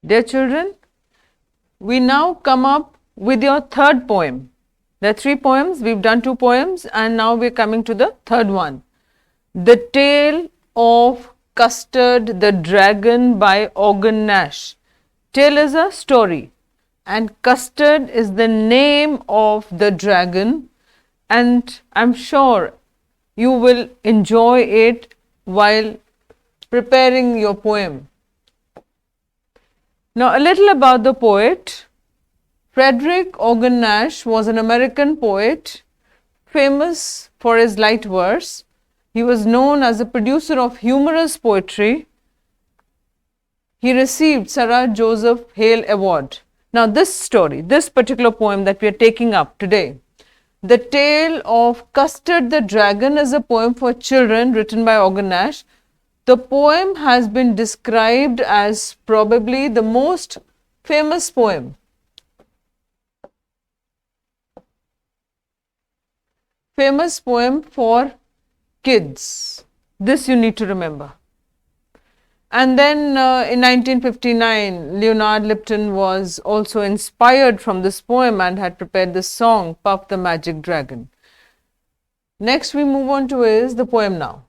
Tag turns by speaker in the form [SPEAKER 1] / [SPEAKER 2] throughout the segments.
[SPEAKER 1] Dear children, we now come up with your third poem. There are 3 poems, we've done 2 poems and now we're coming to the third one. The Tale of Custard the Dragon by Organ Nash. Tale is a story and Custard is the name of the dragon, and I'm sure you will enjoy it while preparing your poem. Now a little about the poet. Frederick Organ Nash was an American poet famous for his light verse. He was known as a producer of humorous poetry. He received Sarah Joseph Hale Award. Now this story, this particular poem that we are taking up today, The Tale of Custard the Dragon, is a poem for children written by Organ Nash. The poem has been described as probably the most famous poem for kids. This you need to remember. And then in 1959, Leonard Lipton was also inspired from this poem and had prepared this song, Puff the Magic Dragon. Next we move on to is the poem now.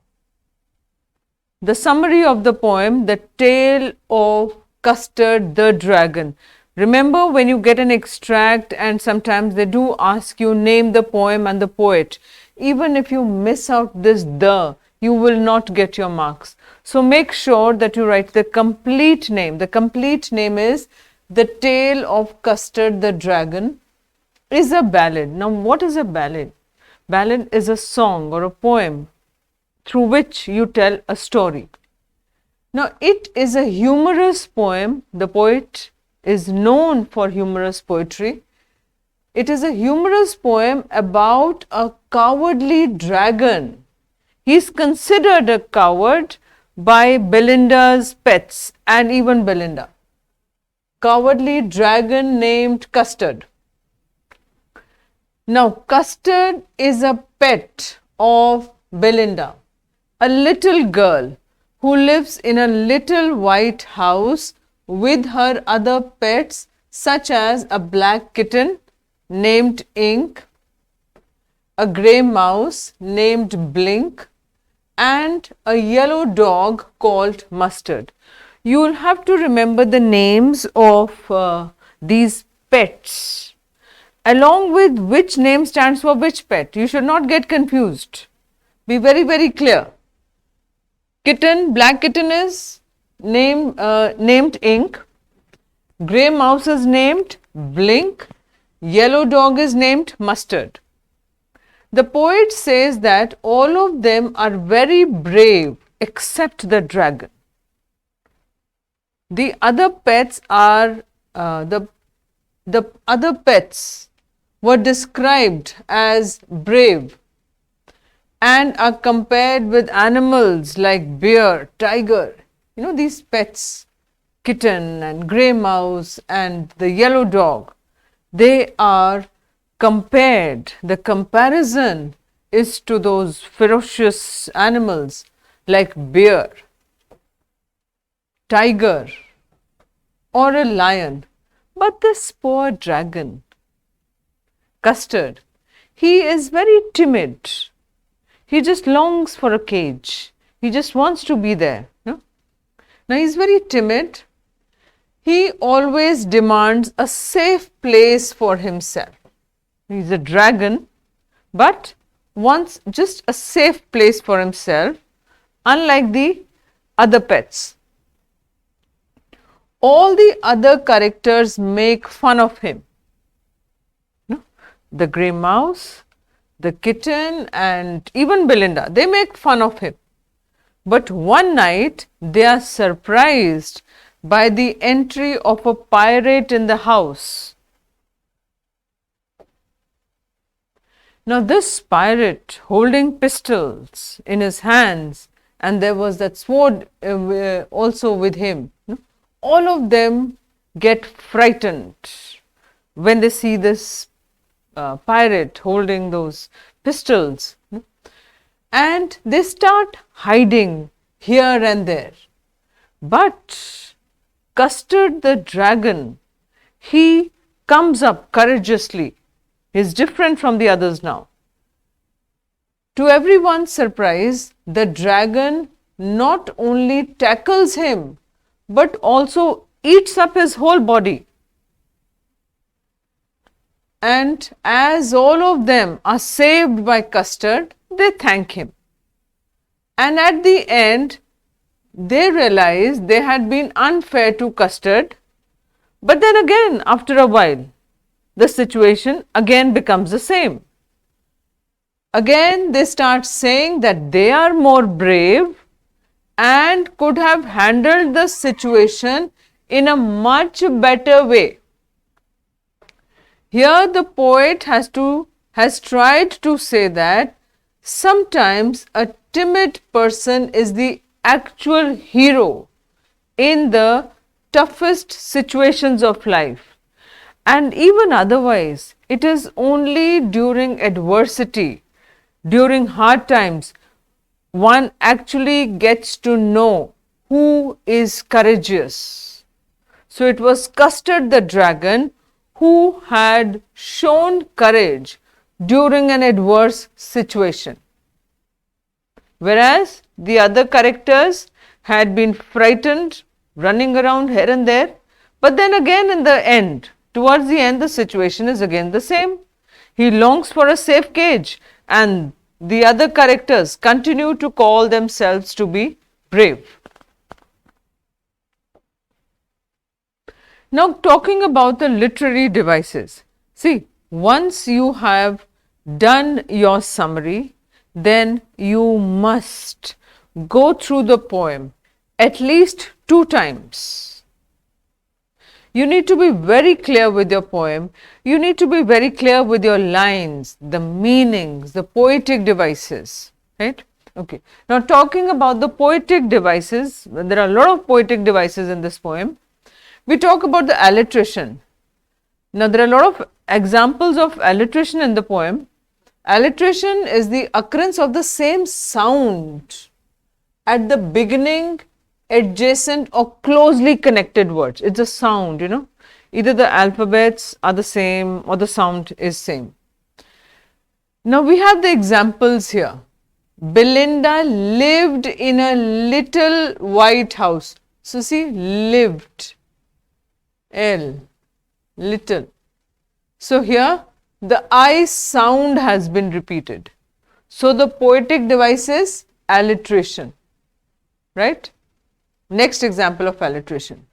[SPEAKER 1] The summary of the poem, The Tale of Custard the Dragon. Remember, when you get an extract and sometimes they do ask you name the poem and the poet, even if you miss out this the, you will not get your marks. So make sure that you write the complete name. The complete name is The Tale of Custard the Dragon is a ballad. Now what is a ballad? Ballad is a song or a poem through which you tell a story. Now it is a humorous poem. The poet is known for humorous poetry. It is a humorous poem about a cowardly dragon. He is considered a coward by Belinda's pets and even Belinda. Cowardly dragon named Custard. Now Custard is a pet of Belinda, a little girl who lives in a little white house with her other pets such as a black kitten named Ink, a grey mouse named Blink, and a yellow dog called Mustard. You will have to remember the names of these pets along with which name stands for which pet. You should not get confused. Be very, very clear. Kitten, black kitten is named Ink, grey mouse is named Blink, yellow dog is named Mustard. The poet says that all of them are very brave except the dragon. The other pets are the other pets were described as brave and are compared with animals like bear, tiger. You know, these pets, kitten and grey mouse and the yellow dog, they are compared. The comparison is to those ferocious animals like bear, tiger or a lion. But this poor dragon, Custard, he is very timid. He just longs for a cage. He just wants to be there. No? Now he is very timid. He always demands a safe place for himself. He is a dragon, but wants just a safe place for himself, unlike the other pets. All the other characters make fun of him. No? The grey mouse, the kitten and even Belinda, they make fun of him. But one night they are surprised by the entry of a pirate in the house. Now this pirate holding pistols in his hands, and there was that sword also with him. All of them get frightened when they see this pirate holding those pistols, and they start hiding here and there. But Custard the dragon, he comes up courageously. He is different from the others now. To everyone's surprise, the dragon not only tackles him, but also eats up his whole body. And as all of them are saved by Custard, they thank him. And at the end, they realize they had been unfair to Custard. But then again, after a while, the situation again becomes the same. Again, they start saying that they are more brave and could have handled the situation in a much better way. Here the poet has tried to say that sometimes a timid person is the actual hero in the toughest situations of life, and even otherwise it is only during adversity, during hard times, one actually gets to know who is courageous. So it was Custard the dragon who had shown courage during an adverse situation, whereas the other characters had been frightened, running around here and there. But then again, in the end, towards the end, the situation is again the same. He longs for a safe cage, and the other characters continue to call themselves to be brave. Now, talking about the literary devices. See, once you have done your summary, then you must go through the poem at least 2 times. You need to be very clear with your poem. You need to be very clear with your lines, the meanings, the poetic devices, right? Okay. Now, talking about the poetic devices, there are a lot of poetic devices in this poem. We talk about the alliteration. Now, there are a lot of examples of alliteration in the poem. Alliteration is the occurrence of the same sound at the beginning, adjacent or closely connected words. It's a sound, either the alphabets are the same or the sound is same. Now, we have the examples here. Belinda lived in a little white house. So, see, lived. L, little. So, here the I sound has been repeated. So, the poetic device is alliteration, right? Next example of alliteration.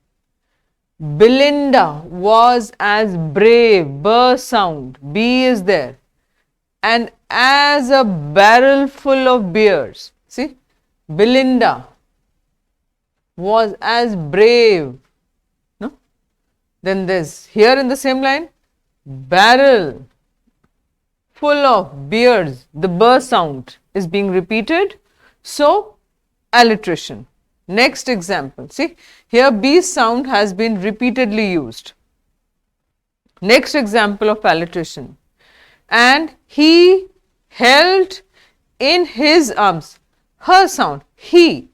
[SPEAKER 1] Belinda was as brave, B sound, B is there, and as a barrel full of beers. See, Belinda was as brave. Then there's here in the same line, barrel full of beers, the B sound is being repeated. So, alliteration. Next example, see here B sound has been repeatedly used. Next example of alliteration. And he held in his arms, her sound, he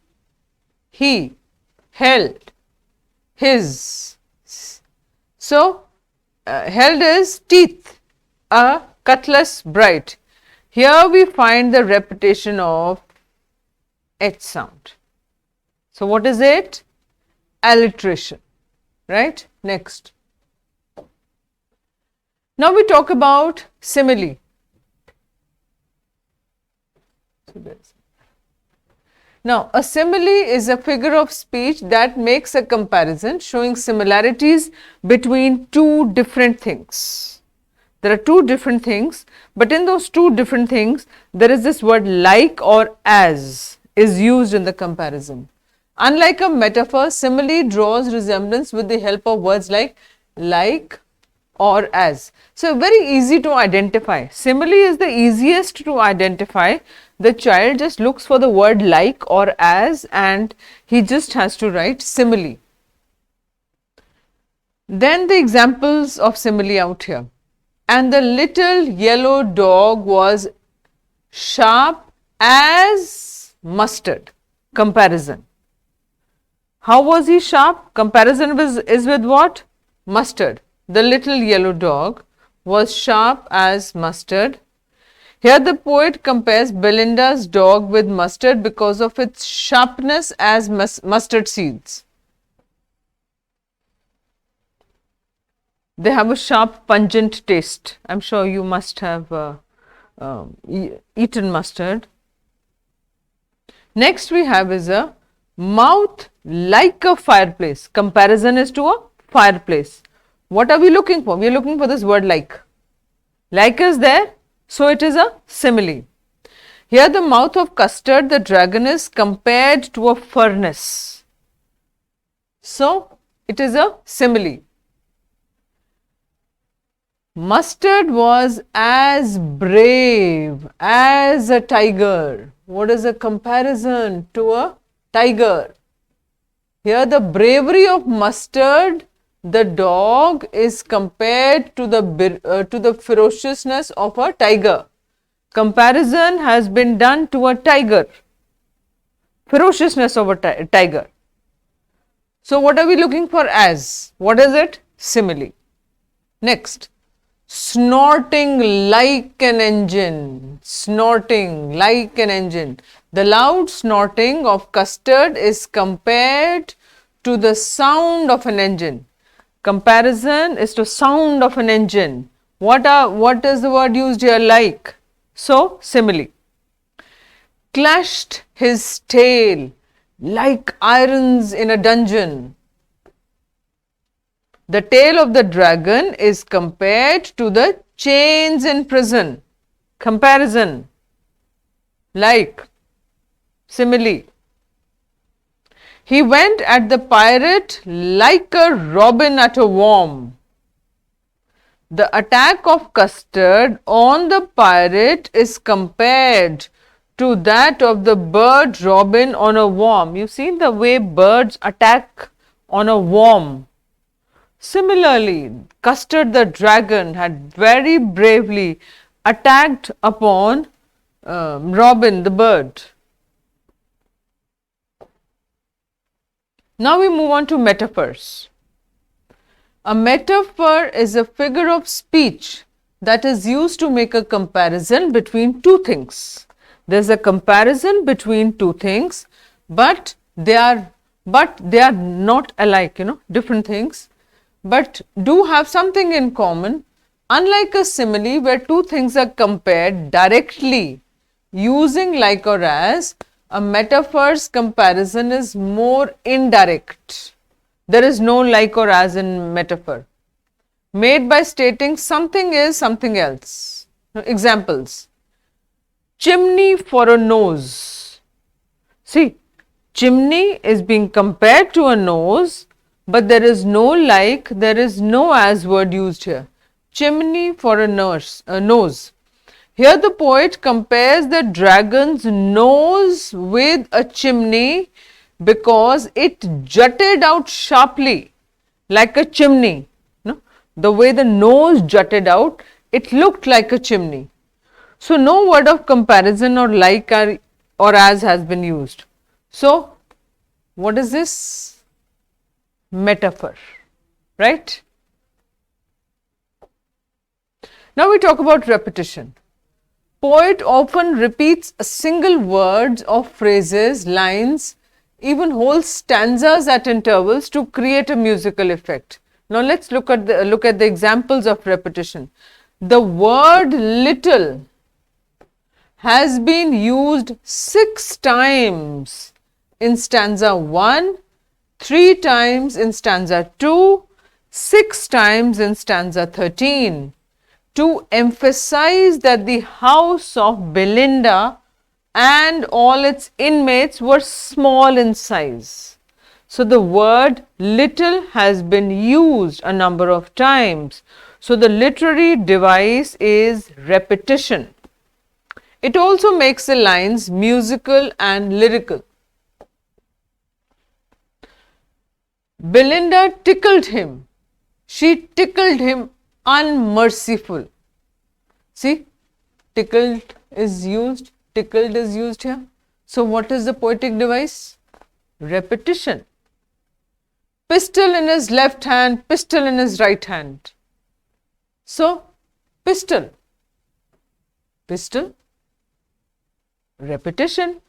[SPEAKER 1] held his. So, held is teeth, a cutlass bright. Here we find the repetition of H sound. So, what is it? Alliteration, right? Next. Now, we talk about simile. Now, a simile is a figure of speech that makes a comparison showing similarities between 2 different things. There are 2 different things, but in those 2 different things, there is this word like or as is used in the comparison. Unlike a metaphor, simile draws resemblance with the help of words like or as. So, very easy to identify. Simile is the easiest to identify. The child just looks for the word like or as and he just has to write simile. Then the examples of simile out here. And the little yellow dog was sharp as mustard. Comparison. How was he sharp? Comparison is with what? Mustard. The little yellow dog was sharp as mustard. Here the poet compares Belinda's dog with mustard because of its sharpness as mustard seeds. They have a sharp, pungent taste. I'm sure you must have eaten mustard. Next we have is a mouth like a fireplace. Comparison is to a fireplace. What are we looking for? We are looking for this word like. Like is there, so it is a simile. Here the mouth of Custard, the dragon, is compared to a furnace. So it is a simile. Mustard was as brave as a tiger. What is a comparison to a tiger? Here the bravery of Mustard, the dog, is compared to the ferociousness of a tiger. Comparison has been done to a tiger. Ferociousness of a tiger. So what are we looking for as? What is it? Simile. Next. Snorting like an engine. Snorting like an engine. The loud snorting of Custard is compared to the sound of an engine. Comparison is to sound of an engine. What is the word used here? Like. So simile. Clashed his tail like irons in a dungeon. The tail of the dragon is compared to the chains in prison. Comparison. Like. Simile. He went at the pirate like a robin at a worm. The attack of Custard on the pirate is compared to that of the bird robin on a worm. You've seen the way birds attack on a worm. Similarly, Custard the dragon had very bravely attacked upon Robin the bird. Now we move on to metaphors. A metaphor is a figure of speech that is used to make a comparison between two things. There is a comparison between two things, but they are not alike, different things, but do have something in common. Unlike a simile where two things are compared directly using like or as, a metaphor's comparison is more indirect. There is no like or as in metaphor. Made by stating something is something else. Examples. Chimney for a nose. See, chimney is being compared to a nose, but there is no like, there is no as word used here. Chimney for a nose. Here the poet compares the dragon's nose with a chimney because it jutted out sharply like a chimney. The way the nose jutted out, it looked like a chimney. So no word of comparison or like or as has been used. So what is this? Metaphor, right? Now we talk about repetition. Poet often repeats a single words of phrases, lines, even whole stanzas at intervals to create a musical effect. Now let's look at the examples of repetition. The word little has been used 6 times in stanza 1, 3 times in stanza 2, 6 times in stanza 13 to emphasize that the house of Belinda and all its inmates were small in size. So the word little has been used a number of times. So the literary device is repetition. It also makes the lines musical and lyrical. Belinda tickled him. She tickled him unmerciful. See, tickled is used here. So what is the poetic device? Repetition. Pistol in his left hand, pistol in his right hand. So, pistol, pistol, repetition.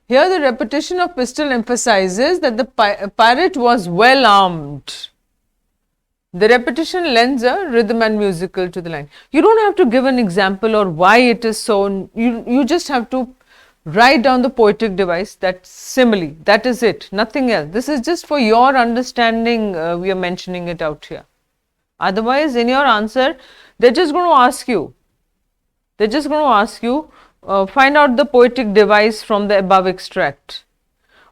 [SPEAKER 1] Here the repetition of pistol emphasizes that the pirate was well armed. The repetition lends a rhythm and musical to the line. You don't have to give an example or why it is so. You just have to write down the poetic device, that simile. That is it, nothing else. This is just for your understanding, we are mentioning it out here. Otherwise, in your answer, they're just going to ask you, find out the poetic device from the above extract,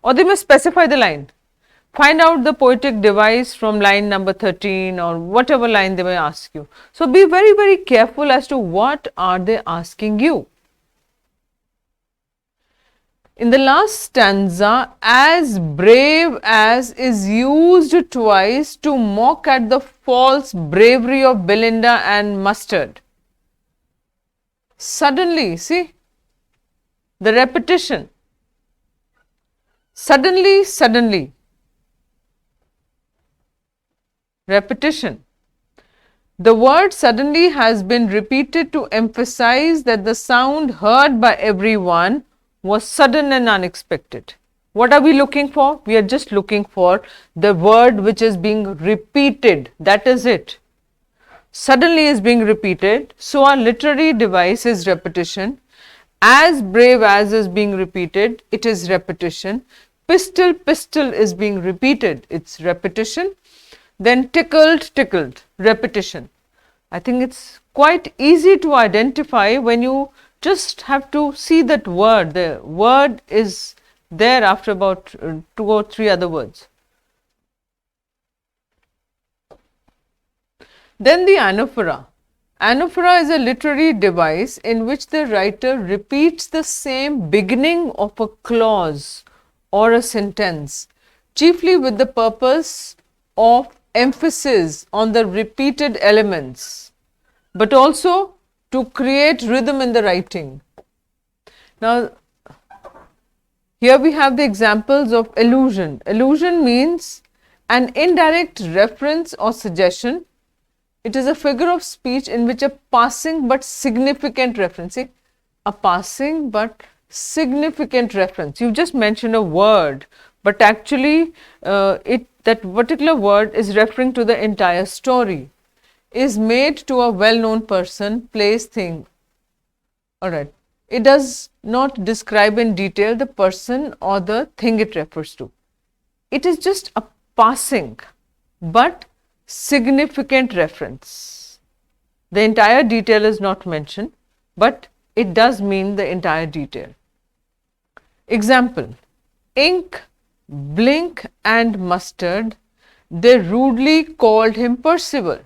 [SPEAKER 1] or they may specify the line. Find out the poetic device from line number 13 or whatever line they may ask you. So, be very, very careful as to what are they asking you. In the last stanza, as brave as is used twice to mock at the false bravery of Belinda and Mustard. Suddenly, see, the repetition, suddenly, suddenly, repetition. The word suddenly has been repeated to emphasize that the sound heard by everyone was sudden and unexpected. What are we looking for? We are just looking for the word which is being repeated. That is it. Suddenly is being repeated. So, our literary device is repetition. As brave as is being repeated, it is repetition. Pistol, pistol is being repeated, it's repetition. Then tickled, tickled, repetition. I think it's quite easy to identify when you just have to see that word. The word is there after about 2 or 3 other words. Then the anaphora. Anaphora is a literary device in which the writer repeats the same beginning of a clause or a sentence, chiefly with the purpose of emphasis on the repeated elements, but also to create rhythm in the writing. Now, here we have the examples of allusion. Allusion means an indirect reference or suggestion. It is a figure of speech in which a passing but significant reference, see, a passing but significant reference. You just mentioned a word, but actually that particular word is referring to the entire story, is made to a well-known person, place, thing. Alright. It does not describe in detail the person or the thing it refers to. It is just a passing but significant reference. The entire detail is not mentioned, but it does mean the entire detail. Example, ink, blink and mustard, they rudely called him Percival.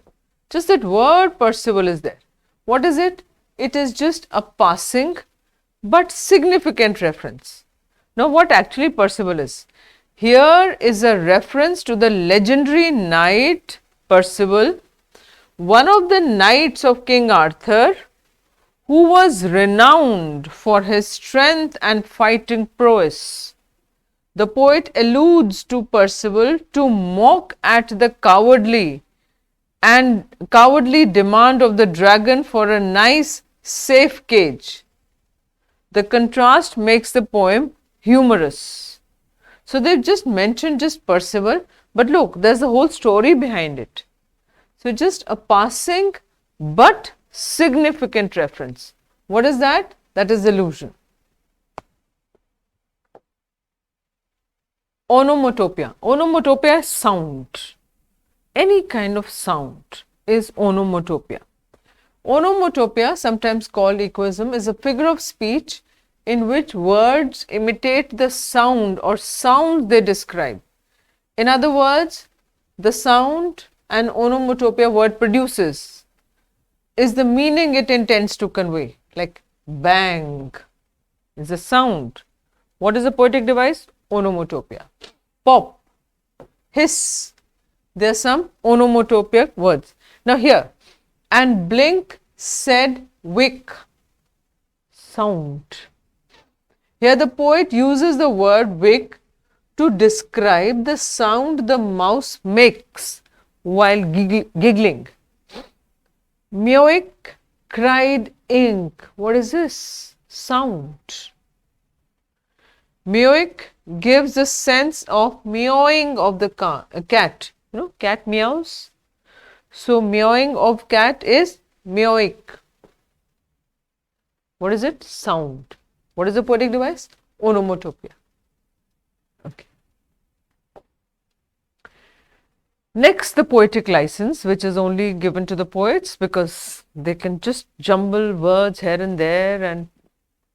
[SPEAKER 1] Just that word Percival is there. What is it? It is just a passing but significant reference. Now, what actually Percival is? Here is a reference to the legendary knight Percival, one of the knights of King Arthur, who was renowned for his strength and fighting prowess. The poet alludes to Percival to mock at the cowardly demand of the dragon for a nice, safe cage. The contrast makes the poem humorous. So, they've just mentioned just Percival, but look, there's a whole story behind it. So, just a passing but significant reference. What is that? That is allusion. Onomatopoeia. Onomatopoeia is sound. Any kind of sound is onomatopoeia. Onomatopoeia, sometimes called echoism, is a figure of speech in which words imitate the sound or sounds they describe. In other words, the sound an onomatopoeia word produces is the meaning it intends to convey, like bang is a sound. What is a poetic device? Onomatopoeia. Pop, hiss, there are some onomatopoeic words. Now here, and blink, said, wick, sound. Here the poet uses the word wick to describe the sound the mouse makes while giggling. Meowing, cried ink. What is this? Sound. Meowing gives a sense of meowing of the cat. You know, cat meows. So, meowing of cat is meowing. What is it? Sound. What is the poetic device? Onomatopoeia. Okay. Next, the poetic license, which is only given to the poets because they can just jumble words here and there and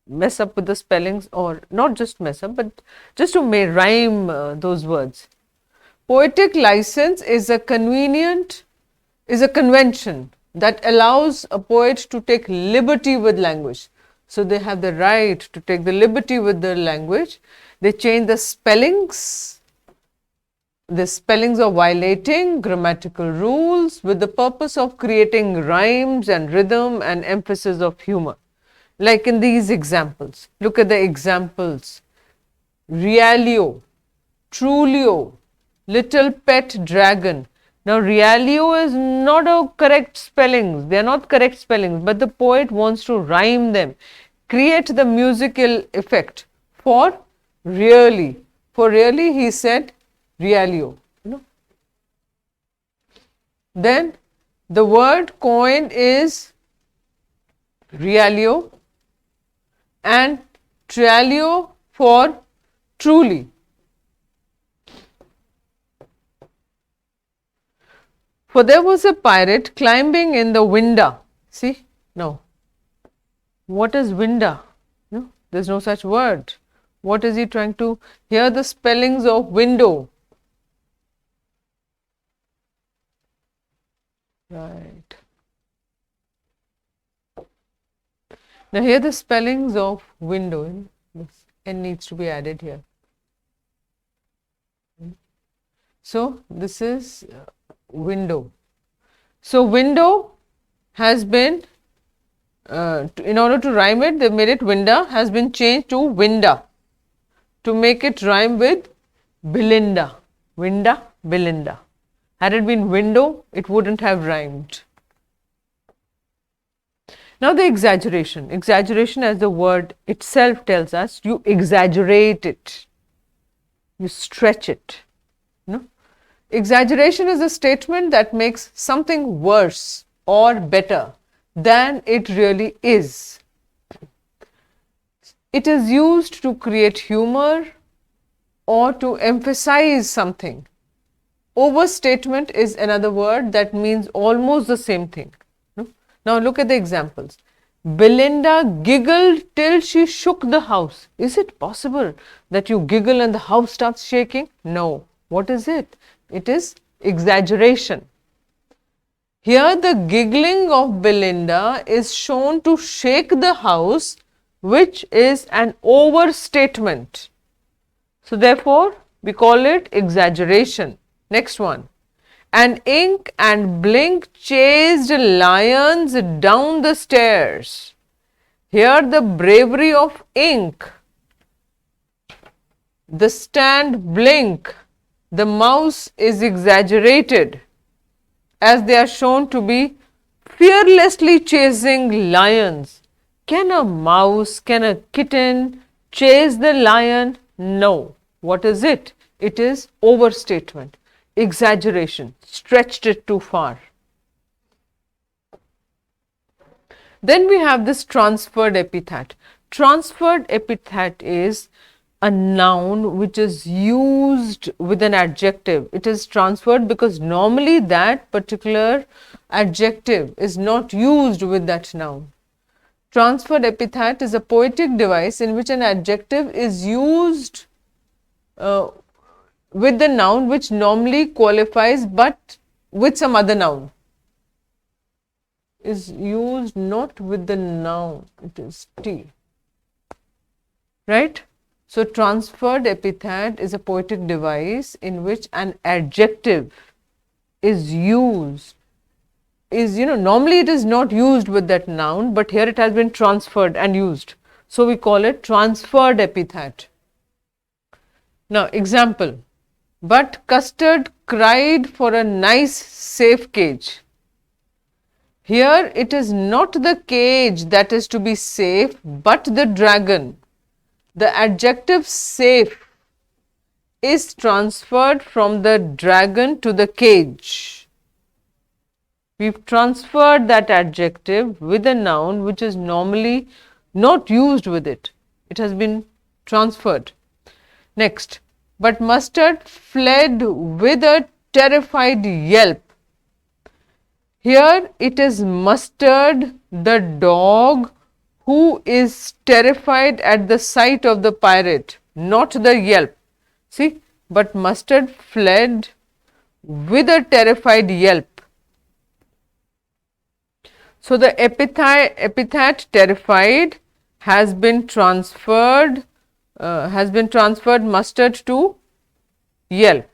[SPEAKER 1] mess up with the spellings, or not just mess up, but just to rhyme those words. Poetic license is a convention that allows a poet to take liberty with language. So, they have the right to take the liberty with the language. They change the spellings of violating grammatical rules with the purpose of creating rhymes and rhythm and emphasis of humor. Like in these examples, look at the examples: Realio, Trulio, Little Pet Dragon. Now, Realio is not a correct spellings, they are not correct spellings, but the poet wants to rhyme them, create the musical effect. For really, he said Realio. You know. Then the word coin is Realio and Tralio for truly. For there was a pirate climbing in the window. See, now, what is window? No, there is no such word. What is he trying to? Here the spellings of window. Right. Now, here the spellings of window. This N needs to be added here. So, this is window. So, window has been, in order to rhyme it, they made it window, has been changed to winda to make it rhyme with Belinda. Winda, Belinda. Had it been window, it wouldn't have rhymed. Now, the exaggeration. Exaggeration, as the word itself tells us, you exaggerate it, you stretch it. No? Exaggeration is a statement that makes something worse or better than it really is. It is used to create humor or to emphasize something. Overstatement is another word that means almost the same thing. No? Now, look at the examples. Belinda giggled till she shook the house. Is it possible that you giggle and the house starts shaking? No. What is it? It is exaggeration. Here the giggling of Belinda is shown to shake the house, which is an overstatement. So, therefore, we call it exaggeration. Next one. And Ink and Blink chased lions down the stairs. Here the bravery of Ink, the stand Blink, the mouse is exaggerated as they are shown to be fearlessly chasing lions. Can a mouse, can a kitten chase the lion? No. What is it? It is overstatement, exaggeration, stretched it too far. Then we have this transferred epithet. Transferred epithet is a noun which is used with an adjective. It is transferred because normally that particular adjective is not used with that noun. Transferred epithet is a poetic device in which an adjective is used with the noun which normally qualifies but with some other noun. Is used not with the noun, it is T. Right? So, transferred epithet is a poetic device in which an adjective is used. Normally it is not used with that noun, but here it has been transferred and used. So, we call it transferred epithet. Now, example, but Custard cried for a nice safe cage. Here it is not the cage that is to be safe, but the dragon. The adjective safe is transferred from the dragon to the cage. We've transferred that adjective with a noun which is normally not used with it. It has been transferred. Next, but Mustard fled with a terrified yelp. Here it is Mustard, the dog, who is terrified at the sight of the pirate, not the yelp. See, but Mustard fled with a terrified yelp. So, the epithet terrified has been transferred Mustard to yelp.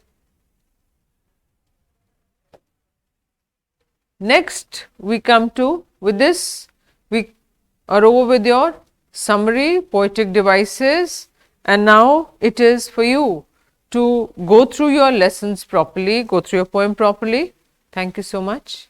[SPEAKER 1] Next, we come to, with this we are over with your summary, poetic devices, and now it is for you to go through your lessons properly, go through your poem properly. Thank you so much.